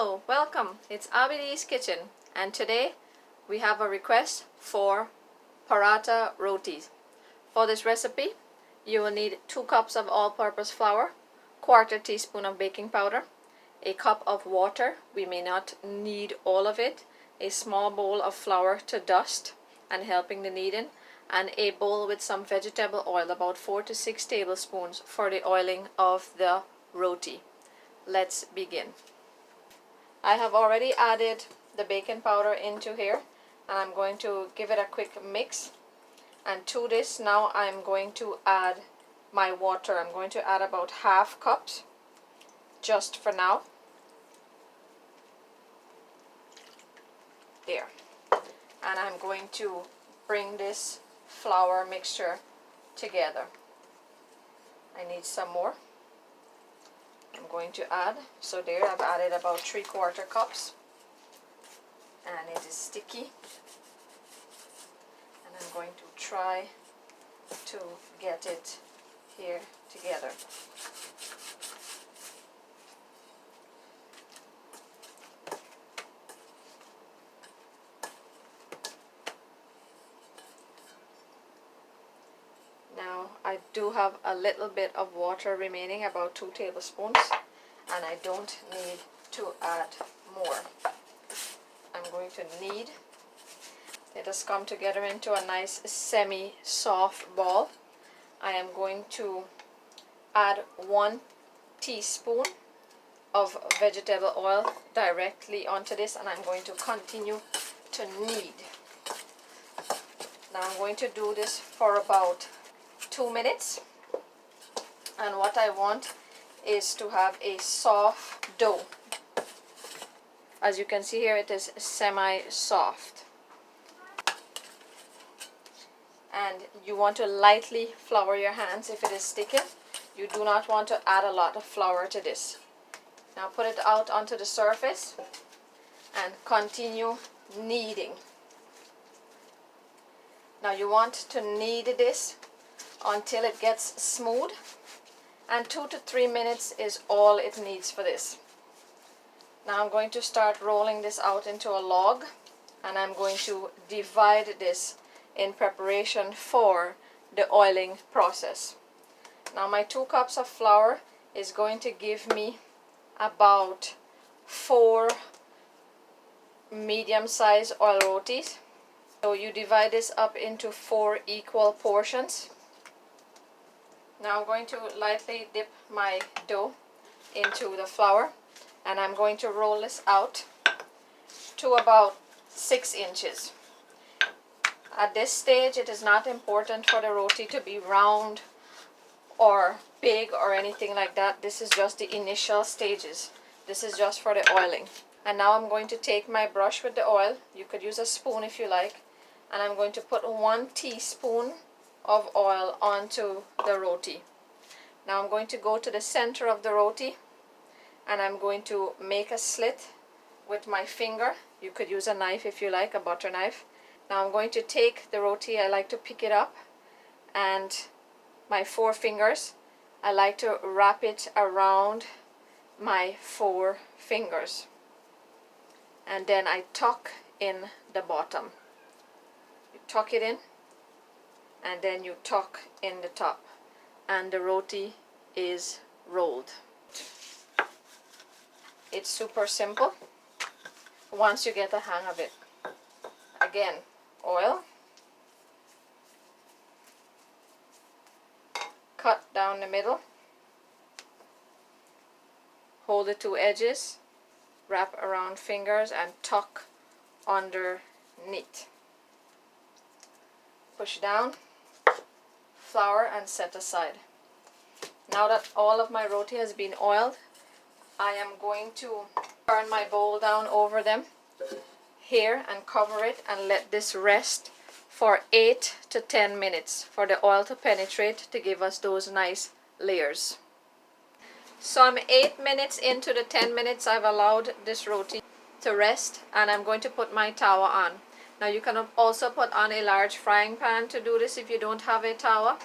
Hello, welcome. It's Abidi's Kitchen, and today we have a request for paratha rotis. For this recipe, you will need 2 cups of all-purpose flour, 1/4 teaspoon of baking powder, a cup of water, we may not need all of it, a small bowl of flour to dust and helping the kneading, and a bowl with some vegetable oil, about 4 to 6 tablespoons for the oiling of the roti. Let's begin. I have already added the baking powder into here, and I'm going to give it a quick mix. And to this now I'm going to add my water. I'm going to add about 1/2 cups just for now. There. And I'm going to bring this flour mixture together. I need some more. I'm going to add, so there I've added about 3/4 cups, and it is sticky, and I'm going to try to get it here together. Now I do have a little bit of water remaining, about 2 tablespoons, and I don't need to add more. I'm going to knead. It has come together into a nice semi-soft ball. I am going to add 1 teaspoon of vegetable oil directly onto this, and I'm going to continue to knead. Now I'm going to do this for about 2 minutes, and what I want is to have a soft dough. As you can see here, it is semi-soft, and you want to lightly flour your hands if it is sticky. You do not want to add a lot of flour to this. Now put it out onto the surface and continue kneading. Now you want to knead this until it gets smooth, and 2 to 3 minutes is all it needs for this. Now I'm going to start rolling this out into a log, and I'm going to divide this in preparation for the oiling process. Now my 2 cups of flour is going to give me about 4 medium-sized oil rotis. So you divide this up into 4 equal portions. Now I'm going to lightly dip my dough into the flour, and I'm going to roll this out to about 6 inches. At this stage, it is not important for the roti to be round or big or anything like that. This is just the initial stages. This is just for the oiling. And now I'm going to take my brush with the oil. You could use a spoon if you like. And I'm going to put 1 teaspoon of oil onto the roti. Now I'm going to go to the center of the roti, and I'm going to make a slit with my finger. You could use a knife if you like, a butter knife. Now I'm going to take the roti, I like to pick it up, and my 4 fingers, I like to wrap it around my 4 fingers. And then I tuck in the bottom. You tuck it in, and then you tuck in the top, and the roti is rolled. It's super simple once you get the hang of it. Again, oil, cut down the middle, hold the 2 edges, wrap around fingers, and tuck underneath. Push down, flour, and set aside. Now that all of my roti has been oiled, I am going to turn my bowl down over them here and cover it and let this rest for 8 to 10 minutes for the oil to penetrate to give us those nice layers. So I'm 8 minutes into the 10 minutes I've allowed this roti to rest, and I'm going to put my tawa on. Now you can also put on a large frying pan to do this if you don't have a tawa,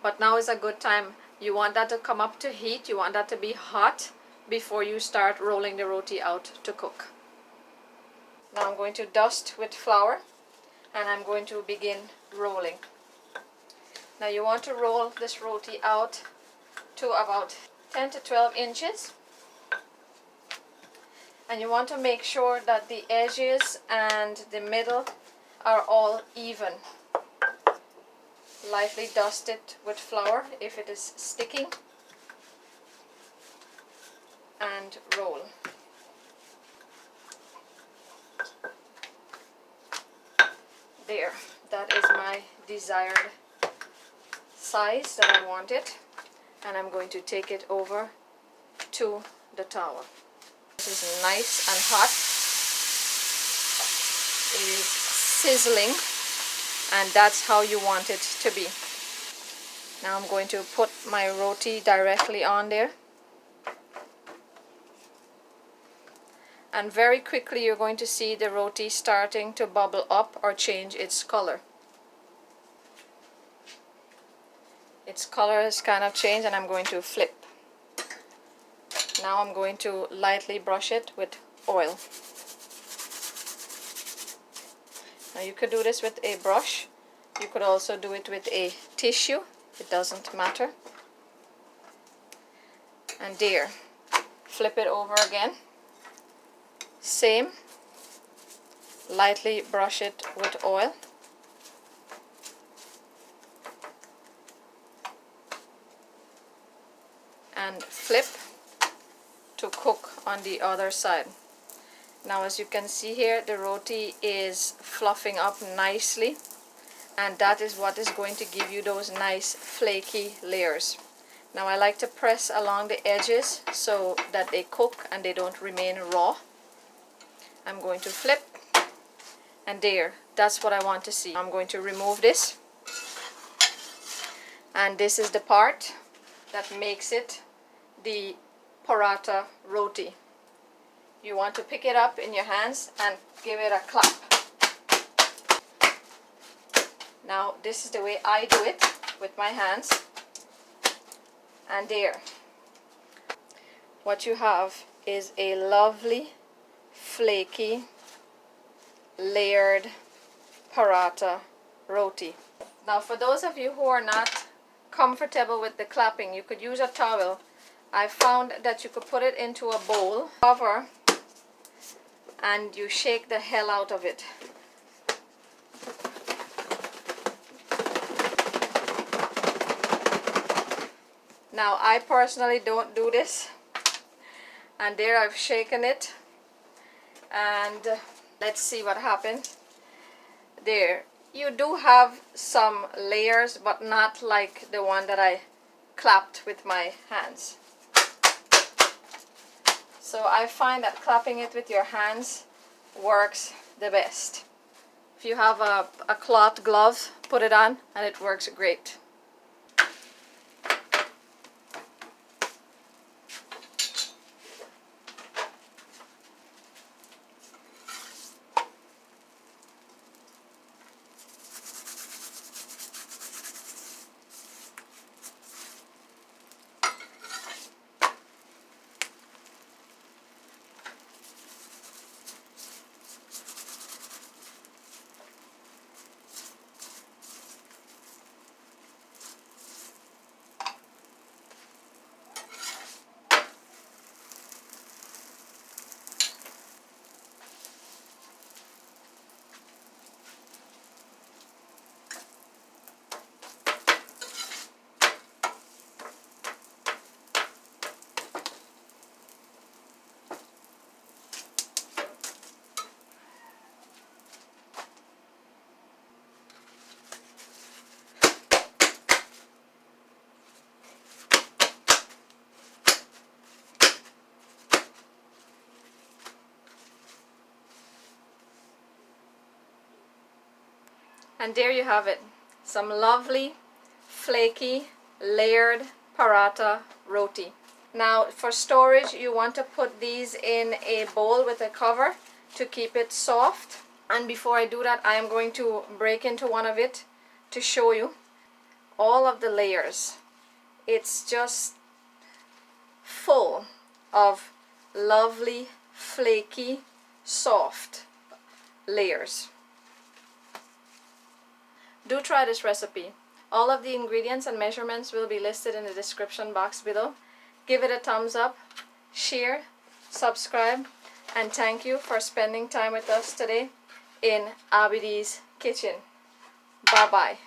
but now is a good time. You want that to come up to heat, you want that to be hot before you start rolling the roti out to cook. Now I'm going to dust with flour and I'm going to begin rolling. Now you want to roll this roti out to about 10 to 12 inches. And you want to make sure that the edges and the middle are all even. Lightly dust it with flour if it is sticking and roll. There, that is my desired size that I want it, and I'm going to take it over to the tower. This is nice and hot. It is sizzling, and that's how you want it to be. Now I'm going to put my roti directly on there, and very quickly you're going to see the roti starting to bubble up or change its color. Its color has kind of changed, and I'm going to flip. Now I'm going to lightly brush it with oil. Now you could do this with a brush. You could also do it with a tissue. It doesn't matter. And there. Flip it over again. Same. Lightly brush it with oil. And flip to cook on the other side. Now as you can see here, the roti is fluffing up nicely, and that is what is going to give you those nice flaky layers. Now I like to press along the edges so that they cook and they don't remain raw. I'm going to flip, and there, that's what I want to see. I'm going to remove this, and this is the part that makes it the paratha roti. You want to pick it up in your hands and give it a clap. Now this is the way I do it with my hands, and there. What you have is a lovely, flaky, layered paratha roti. Now for those of you who are not comfortable with the clapping, you could use a towel. I found that you could put it into a bowl, cover, and you shake the hell out of it. Now I personally don't do this, and there I've shaken it, and let's see what happened. There, you do have some layers, but not like the one that I clapped with my hands. So I find that clapping it with your hands works the best. If you have a cloth glove, put it on and it works great. And there you have it, some lovely, flaky, layered paratha roti. Now for storage, you want to put these in a bowl with a cover to keep it soft. And before I do that, I am going to break into one of it to show you all of the layers. It's just full of lovely, flaky, soft layers. Do try this recipe. All of the ingredients and measurements will be listed in the description box below. Give it a thumbs up, share, subscribe, and thank you for spending time with us today in Abidi's kitchen. Bye-bye.